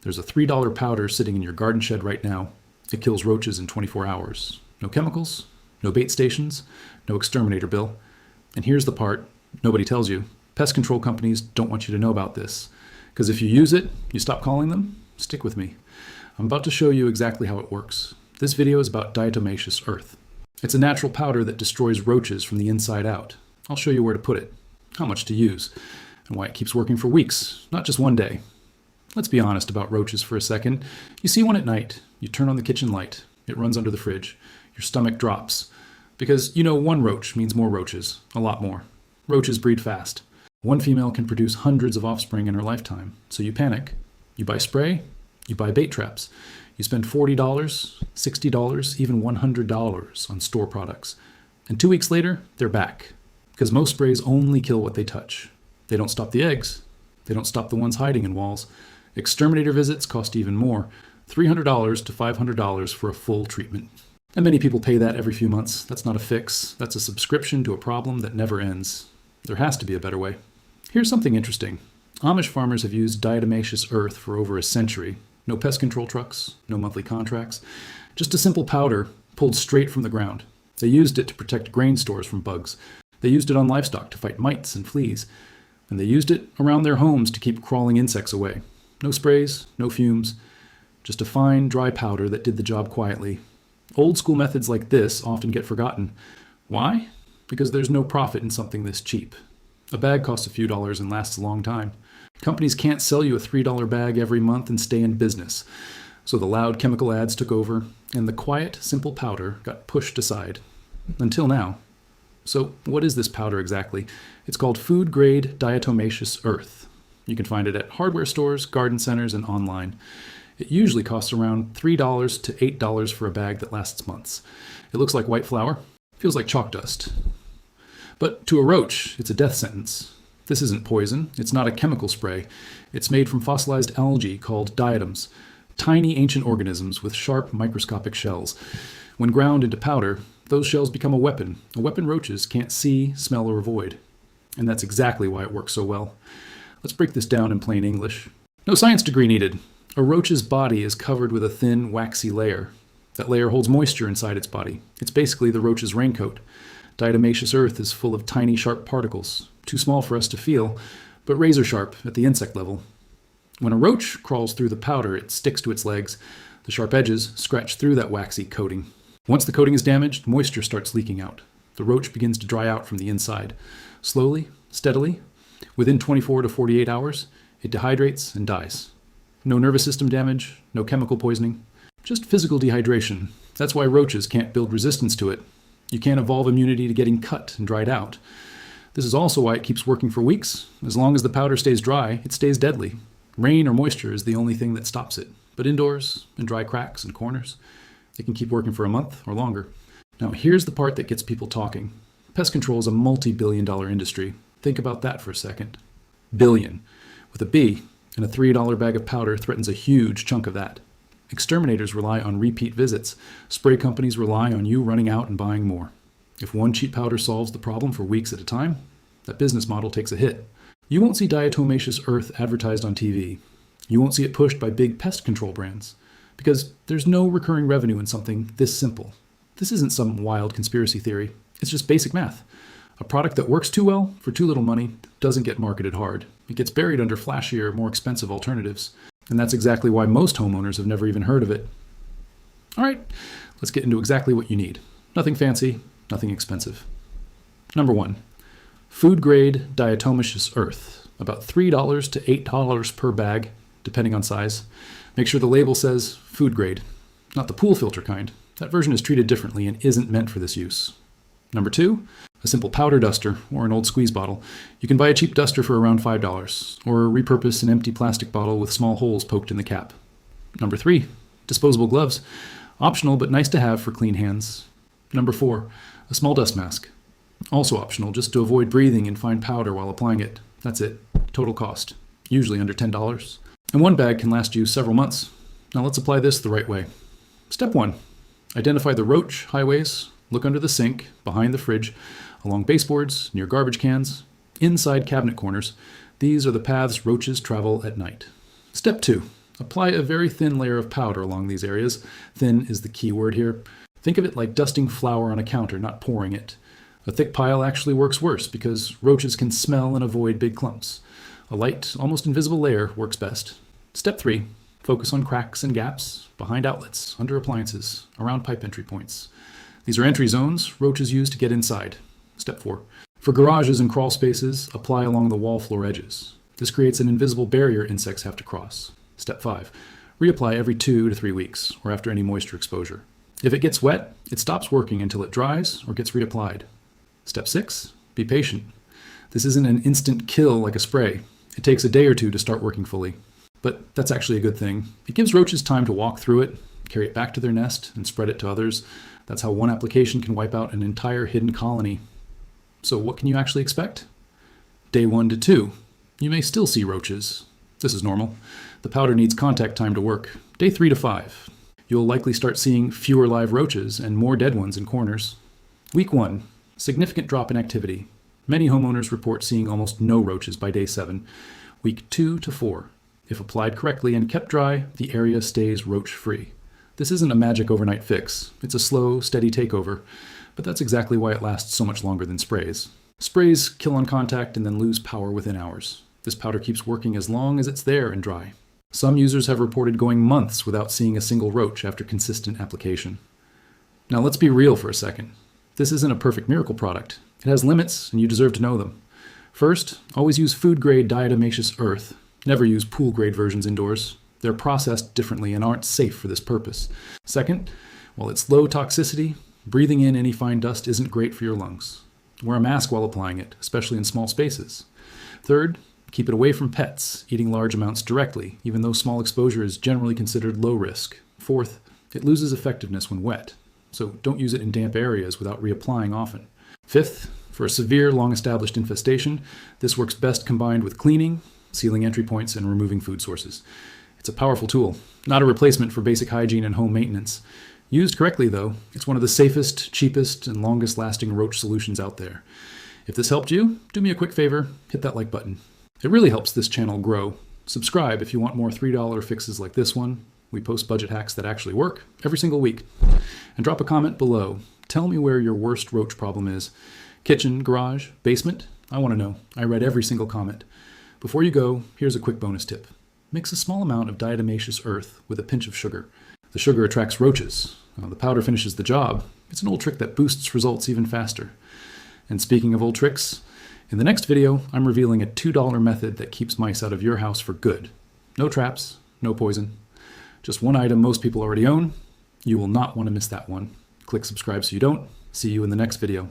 There's a $3 powder sitting in your garden shed right now. It kills roaches in 24 hours. No chemicals, no bait stations, no exterminator bill. And here's the part nobody tells you. Pest control companies don't want you to know about this. Because if you use it, you stop calling them, stick with me. I'm about to show you exactly how it works. This video is about diatomaceous earth. It's a natural powder that destroys roaches from the inside out. I'll show you where to put it, how much to use, and why it keeps working for weeks, not just one day. Let's be honest about roaches for a second. You see one at night, you turn on the kitchen light, it runs under the fridge, your stomach drops. Because you know one roach means more roaches, a lot more. Roaches breed fast. One female can produce hundreds of offspring in her lifetime, so you panic. You buy spray, you buy bait traps. You spend $40, $60, even $100 on store products. And 2 weeks later, they're back. Because most sprays only kill what they touch. They don't stop the eggs. They don't stop the ones hiding in walls. Exterminator visits cost even more, $300 to $500 for a full treatment. And many people pay that every few months. That's not a fix. That's a subscription to a problem that never ends. There has to be a better way. Here's something interesting. Amish farmers have used diatomaceous earth for over a century. No pest control trucks, no monthly contracts. Just a simple powder pulled straight from the ground. They used it to protect grain stores from bugs. They used it on livestock to fight mites and fleas. And they used it around their homes to keep crawling insects away. No sprays, no fumes. Just a fine, dry powder that did the job quietly. Old school methods like this often get forgotten. Why? Because there's no profit in something this cheap. A bag costs a few dollars and lasts a long time. Companies can't sell you a $3 bag every month and stay in business. So the loud chemical ads took over, and the quiet, simple powder got pushed aside. Until now. So what is this powder exactly? It's called food-grade diatomaceous earth. You can find it at hardware stores, garden centers, and online. It usually costs around $3 to $8 for a bag that lasts months. It looks like white flour. Feels like chalk dust. But to a roach, it's a death sentence. This isn't poison. It's not a chemical spray. It's made from fossilized algae called diatoms, tiny ancient organisms with sharp microscopic shells. When ground into powder, those shells become a weapon roaches can't see, smell, or avoid. And that's exactly why it works so well. Let's break this down in plain English. No science degree needed. A roach's body is covered with a thin, waxy layer. That layer holds moisture inside its body. It's basically the roach's raincoat. Diatomaceous earth is full of tiny, sharp particles, too small for us to feel, but razor sharp at the insect level. When a roach crawls through the powder, it sticks to its legs. The sharp edges scratch through that waxy coating. Once the coating is damaged, moisture starts leaking out. The roach begins to dry out from the inside. Slowly, steadily, within 24 to 48 hours, it dehydrates and dies. No nervous system damage, no chemical poisoning, just physical dehydration. That's why roaches can't build resistance to it. You can't evolve immunity to getting cut and dried out. This is also why it keeps working for weeks. As long as the powder stays dry, it stays deadly. Rain or moisture is the only thing that stops it. But indoors, in dry cracks and corners, it can keep working for a month or longer. Now here's the part that gets people talking. Pest control is a multi-billion-dollar industry. Think about that for a second. Billion, with a B, and a $3 bag of powder threatens a huge chunk of that. Exterminators rely on repeat visits. Spray companies rely on you running out and buying more. If one cheap powder solves the problem for weeks at a time, that business model takes a hit. You won't see diatomaceous earth advertised on TV. You won't see it pushed by big pest control brands. Because there's no recurring revenue in something this simple. This isn't some wild conspiracy theory. It's just basic math. A product that works too well for too little money doesn't get marketed hard. It gets buried under flashier, more expensive alternatives. And that's exactly why most homeowners have never even heard of it. All right, let's get into exactly what you need. Nothing fancy, nothing expensive. Number 1, food-grade diatomaceous earth. About $3 to $8 per bag, depending on size. Make sure the label says food grade, not the pool filter kind. That version is treated differently and isn't meant for this use. Number 2, a simple powder duster or an old squeeze bottle. You can buy a cheap duster for around $5, or repurpose an empty plastic bottle with small holes poked in the cap. Number 3, disposable gloves. Optional but nice to have for clean hands. Number 4, a small dust mask. Also optional, just to avoid breathing in fine powder while applying it. That's it. Total cost. Usually under $10. And one bag can last you several months. Now let's apply this the right way. Step 1. Identify the roach highways. Look under the sink, behind the fridge, along baseboards, near garbage cans, inside cabinet corners. These are the paths roaches travel at night. Step 2. Apply a very thin layer of powder along these areas. Thin is the key word here. Think of it like dusting flour on a counter, not pouring it. A thick pile actually works worse because roaches can smell and avoid big clumps. A light, almost invisible layer works best. Step 3. Focus on cracks and gaps, behind outlets, under appliances, around pipe entry points. These are entry zones roaches use to get inside. Step 4. For garages and crawl spaces, apply along the wall floor edges. This creates an invisible barrier insects have to cross. Step 5. Reapply every 2 to 3 weeks, or after any moisture exposure. If it gets wet, it stops working until it dries or gets reapplied. Step 6. Be patient. This isn't an instant kill like a spray. It takes a day or two to start working fully. But that's actually a good thing. It gives roaches time to walk through it, carry it back to their nest, and spread it to others. That's how one application can wipe out an entire hidden colony. So what can you actually expect? Day 1 to 2. You may still see roaches. This is normal. The powder needs contact time to work. Day 3 to 5. You'll likely start seeing fewer live roaches and more dead ones in corners. Week 1. Significant drop in activity. Many homeowners report seeing almost no roaches by day 7. Week 2 to 4. If applied correctly and kept dry, the area stays roach-free. This isn't a magic overnight fix. It's a slow, steady takeover, but that's exactly why it lasts so much longer than sprays. Sprays kill on contact and then lose power within hours. This powder keeps working as long as it's there and dry. Some users have reported going months without seeing a single roach after consistent application. Now let's be real for a second. This isn't a perfect miracle product. It has limits, and you deserve to know them. First, always use food-grade diatomaceous earth. Never use pool-grade versions indoors. They're processed differently and aren't safe for this purpose. Second, while it's low toxicity, breathing in any fine dust isn't great for your lungs. Wear a mask while applying it, especially in small spaces. Third, keep it away from pets, eating large amounts directly, even though small exposure is generally considered low risk. Fourth, it loses effectiveness when wet, so don't use it in damp areas without reapplying often. Fifth, for a severe, long-established infestation, this works best combined with cleaning, sealing entry points, and removing food sources. It's a powerful tool, not a replacement for basic hygiene and home maintenance. Used correctly, though, it's one of the safest, cheapest, and longest-lasting roach solutions out there. If this helped you, do me a quick favor, hit that like button. It really helps this channel grow. Subscribe if you want more $3 fixes like this one. We post budget hacks that actually work every single week. And drop a comment below. Tell me where your worst roach problem is. Kitchen, garage, basement? I want to know. I read every single comment. Before you go, here's a quick bonus tip. Mix a small amount of diatomaceous earth with a pinch of sugar. The sugar attracts roaches. The powder finishes the job. It's an old trick that boosts results even faster. And speaking of old tricks, in the next video, I'm revealing a $2 method that keeps mice out of your house for good. No traps, no poison. Just one item most people already own. You will not want to miss that one. Click subscribe so you don't. See you in the next video.